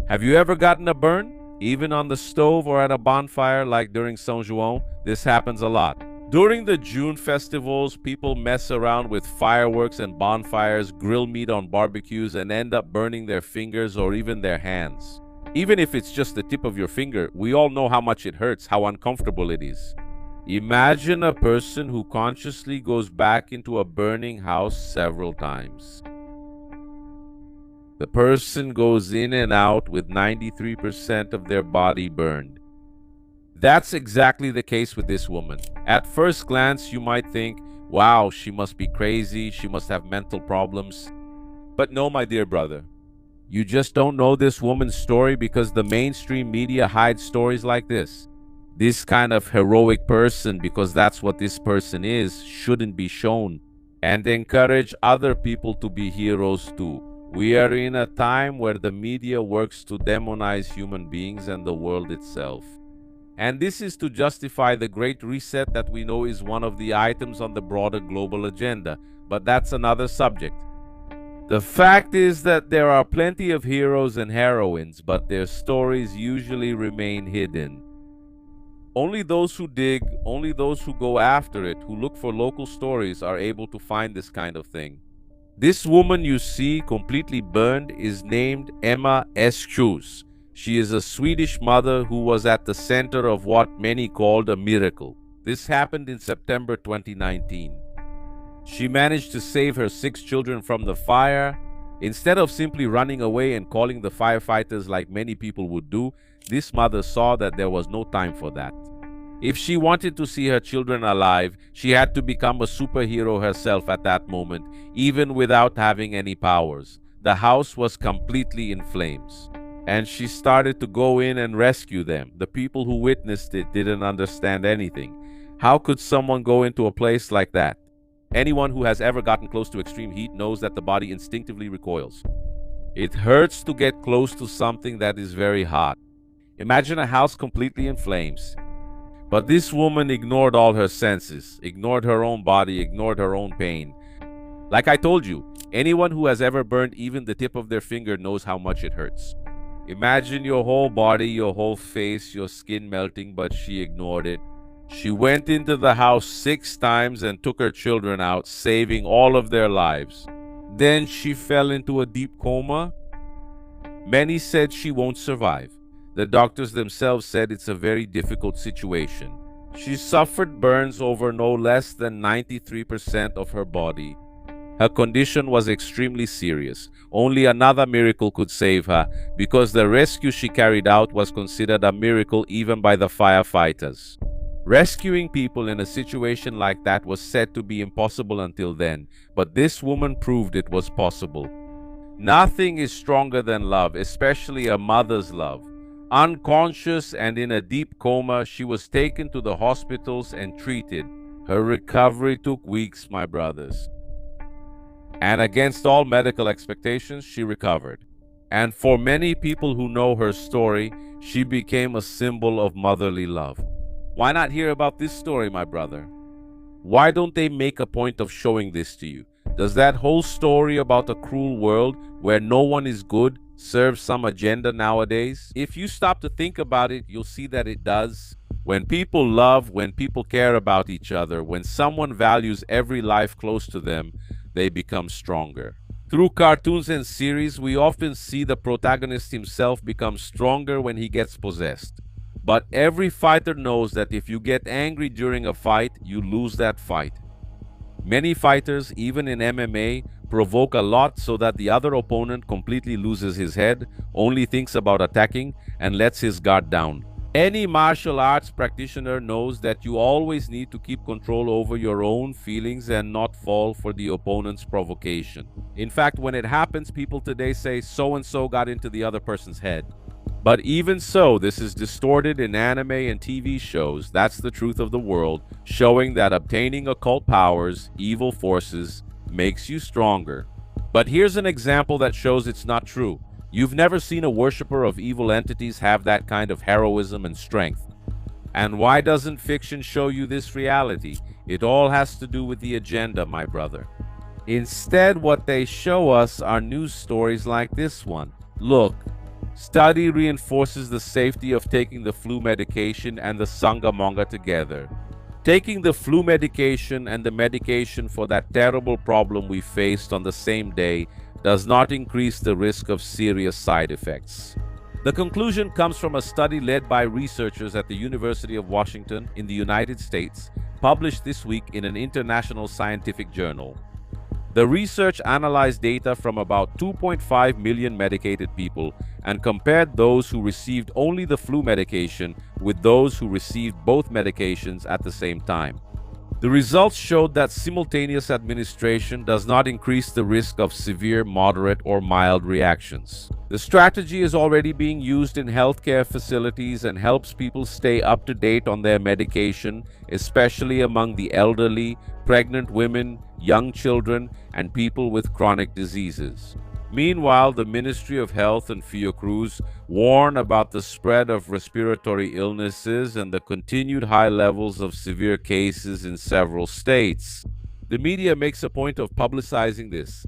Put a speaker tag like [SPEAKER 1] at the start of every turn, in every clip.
[SPEAKER 1] Have you ever gotten a burn? Even on the stove or at a bonfire like during Saint Juan, this happens a lot. During the June festivals, people mess around with fireworks and bonfires, grill meat on barbecues, and end up burning their fingers or even their hands. Even if it's just the tip of your finger, we all know how much it hurts, how uncomfortable it is. Imagine a person who consciously goes back into a burning house several times. The person goes in and out with 93% of their body burned. That's exactly the case with this woman. At first glance, you might think, wow, she must be crazy, she must have mental problems. But no, my dear brother. You just don't know this woman's story because the mainstream media hides stories like this. This kind of heroic person, because that's what this person is, shouldn't be shown, and encourage other people to be heroes too. We are in a time where the media works to demonize human beings and the world itself. And this is to justify the Great Reset that we know is one of the items on the broader global agenda, but that's another subject. The fact is that there are plenty of heroes and heroines, but their stories usually remain hidden. Only those who dig, only those who go after it, who look for local stories, are able to find this kind of thing. This woman you see completely burned is named Emma Eschus. She is a Swedish mother who was at the center of what many called a miracle. This happened in September 2019. She managed to save her 6 children from the fire. Instead of simply running away and calling the firefighters like many people would do, this mother saw that there was no time for that. If she wanted to see her children alive, she had to become a superhero herself at that moment, even without having any powers. The house was completely in flames, and she started to go in and rescue them. The people who witnessed it didn't understand anything. How could someone go into a place like that? Anyone who has ever gotten close to extreme heat knows that the body instinctively recoils. It hurts to get close to something that is very hot. Imagine a house completely in flames. But this woman ignored all her senses, ignored her own body, ignored her own pain. Like I told you, anyone who has ever burned even the tip of their finger knows how much it hurts. Imagine your whole body, your whole face, your skin melting, but she ignored it. She went into the house 6 times and took her children out, saving all of their lives. Then she fell into a deep coma. Many said she won't survive. The doctors themselves said it's a very difficult situation. She suffered burns over no less than 93% of her body. Her condition was extremely serious. Only another miracle could save her, because the rescue she carried out was considered a miracle even by the firefighters. Rescuing people in a situation like that was said to be impossible until then, but this woman proved it was possible. Nothing is stronger than love, especially a mother's love. Unconscious and in a deep coma, she was taken to the hospitals and treated. Her recovery took weeks, my brothers. And against all medical expectations, she recovered. And for many people who know her story, she became a symbol of motherly love. Why not hear about this story, my brother? Why don't they make a point of showing this to you? Does that whole story about a cruel world where no one is good serve some agenda nowadays? If you stop to think about it, you'll see that it does. When people love, when people care about each other, when someone values every life close to them, they become stronger. Through cartoons and series, we often see the protagonist himself become stronger when he gets possessed. But every fighter knows that if you get angry during a fight, you lose that fight. Many fighters, even in MMA, provoke a lot so that the other opponent completely loses his head, only thinks about attacking, and lets his guard down. Any martial arts practitioner knows that you always need to keep control over your own feelings and not fall for the opponent's provocation. In fact, when it happens, people today say so-and-so got into the other person's head. But even so, this is distorted in anime and TV shows. That's the truth of the world, showing that obtaining occult powers, evil forces, makes you stronger. But here's an example that shows it's not true. You've never seen a worshiper of evil entities have that kind of heroism and strength. And why doesn't fiction show you this reality? It all has to do with the agenda, my brother. Instead, what they show us are news stories like this one. Look, Study reinforces the safety of taking the flu medication and the sangamonga together. Taking the flu medication and the medication for that terrible problem we faced on the same day does not increase the risk of serious side effects. The conclusion comes from a study led by researchers at the University of Washington in the United States, published this week in an international scientific journal. The research analyzed data from about 2.5 million medicated people and compared those who received only the flu medication with those who received both medications at the same time. The results showed that simultaneous administration does not increase the risk of severe, moderate, or mild reactions. The strategy is already being used in healthcare facilities and helps people stay up to date on their medication, especially among the elderly, pregnant women, young children, and people with chronic diseases. Meanwhile, the Ministry of Health and Fiocruz warn about the spread of respiratory illnesses and the continued high levels of severe cases in several states. The media makes a point of publicizing this,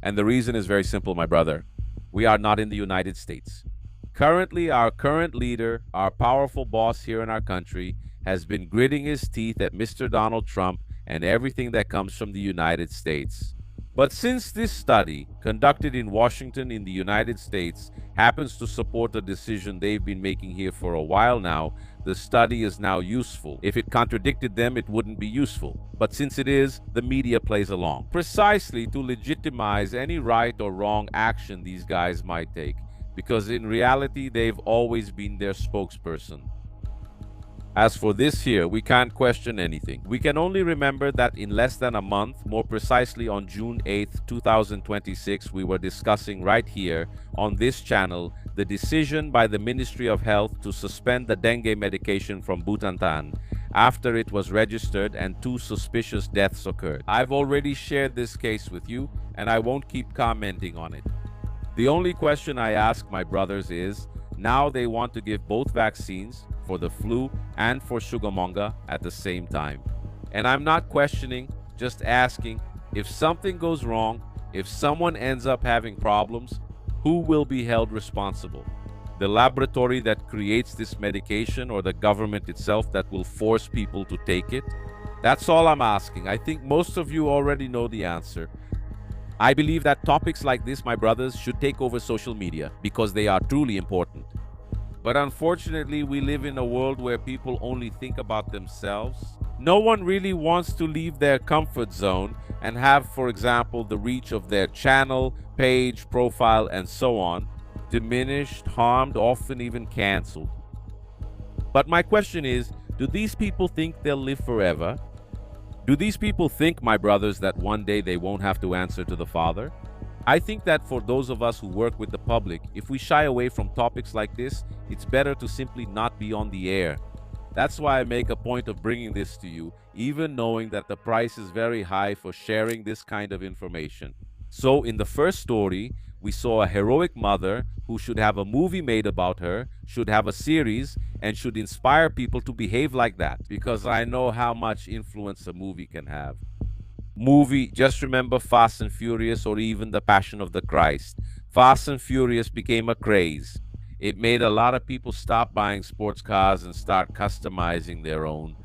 [SPEAKER 1] and the reason is very simple, my brother. We are not in the United States. Currently, our current leader, our powerful boss here in our country, has been gritting his teeth at Mr. Donald Trump and everything that comes from the United States. But since this study, conducted in Washington in the United States, happens to support a decision they've been making here for a while now, the study is now useful. If it contradicted them, it wouldn't be useful. But since it is, the media plays along, precisely to legitimize any right or wrong action these guys might take, because in reality, they've always been their spokesperson. As for this here, we can't question anything. We can only remember that in less than a month, more precisely on June 8th, 2026, we were discussing right here on this channel the decision by the Ministry of Health to suspend the dengue medication from Butantan after it was registered and 2 suspicious deaths occurred. I've already shared this case with you, and I won't keep commenting on it. The only question I ask my brothers is, now they want to give both vaccines for the flu and for sugamonga at the same time. And I'm not questioning, just asking, if something goes wrong, if someone ends up having problems, who will be held responsible? The laboratory that creates this medication or the government itself that will force people to take it? That's all I'm asking. I think most of you already know the answer. I believe that topics like this, my brothers, should take over social media because they are truly important. But unfortunately, we live in a world where people only think about themselves. No one really wants to leave their comfort zone and have, for example, the reach of their channel, page, profile, and so on diminished, harmed, often even canceled. But my question is, do these people think they'll live forever? Do these people think, my brothers, that one day they won't have to answer to the Father? I think that for those of us who work with the public, if we shy away from topics like this, it's better to simply not be on the air. That's why I make a point of bringing this to you, even knowing that the price is very high for sharing this kind of information. So in the first story, we saw a heroic mother who should have a movie made about her, should have a series, and should inspire people to behave like that, because I know how much influence a movie can have. Just remember Fast and Furious or even The Passion of the Christ. Fast and Furious became a craze. It made a lot of people stop buying sports cars and start customizing their own,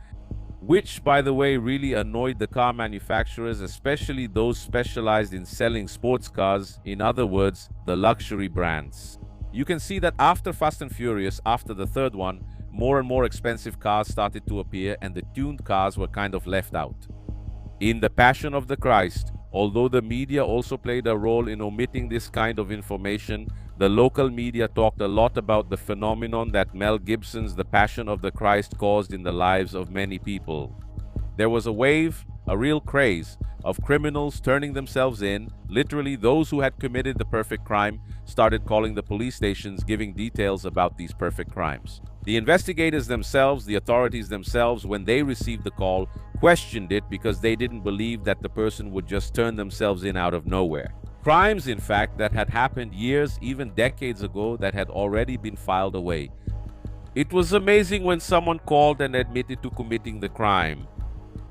[SPEAKER 1] which, by the way, really annoyed the car manufacturers, especially those specialized in selling sports cars, in other words, the luxury brands. You can see that after Fast and Furious, after the third one, more and more expensive cars started to appear and the tuned cars were kind of left out. In The Passion of the Christ, although the media also played a role in omitting this kind of information, the local media talked a lot about the phenomenon that Mel Gibson's The Passion of the Christ caused in the lives of many people. There was a wave, a real craze, of criminals turning themselves in. Literally, those who had committed the perfect crime started calling the police stations, giving details about these perfect crimes. The investigators themselves, the authorities themselves, when they received the call, questioned it because they didn't believe that the person would just turn themselves in out of nowhere. Crimes, in fact, that had happened years, even decades ago, that had already been filed away. It was amazing when someone called and admitted to committing the crime,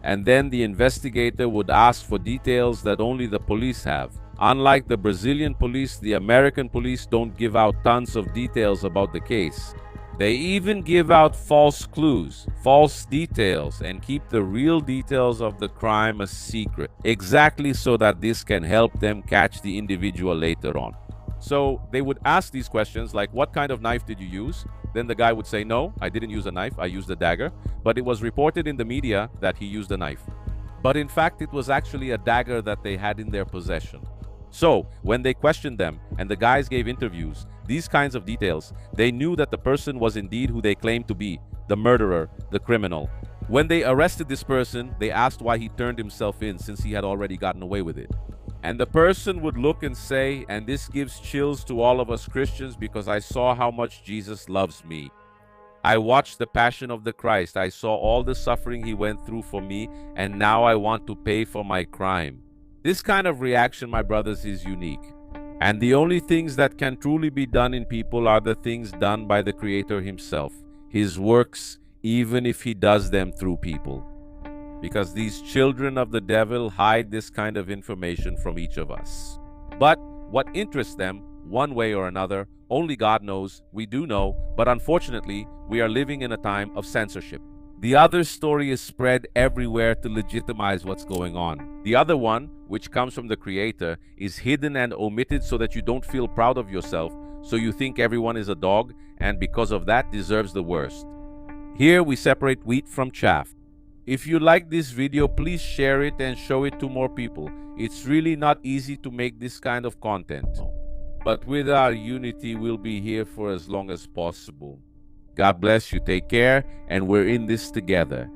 [SPEAKER 1] and then the investigator would ask for details that only the police have. Unlike the Brazilian police, the American police don't give out tons of details about the case. They even give out false clues, false details, and keep the real details of the crime a secret, exactly so that this can help them catch the individual later on. So they would ask these questions like, what kind of knife did you use? Then the guy would say, no, I didn't use a knife, I used a dagger. But it was reported in the media that he used a knife. But in fact, it was actually a dagger that they had in their possession. So when they questioned them and the guys gave interviews, these kinds of details, they knew that the person was indeed who they claimed to be, the murderer, the criminal. When they arrested this person, they asked why he turned himself in since he had already gotten away with it. And the person would look and say, and this gives chills to all of us Christians because I saw how much Jesus loves me. I watched the Passion of the Christ. I saw all the suffering he went through for me, and now I want to pay for my crime. This kind of reaction, my brothers, is unique. And the only things that can truly be done in people are the things done by the Creator himself, his works, even if he does them through people. Because these children of the devil hide this kind of information from each of us. But what interests them, one way or another, only God knows. We do know, but unfortunately, we are living in a time of censorship. The other story is spread everywhere to legitimize what's going on. The other one, which comes from the Creator, is hidden and omitted so that you don't feel proud of yourself, so you think everyone is a dog, and because of that deserves the worst. Here we separate wheat from chaff. If you like this video, please share it and show it to more people. It's really not easy to make this kind of content. But with our unity, we'll be here for as long as possible. God bless you, take care, and we're in this together.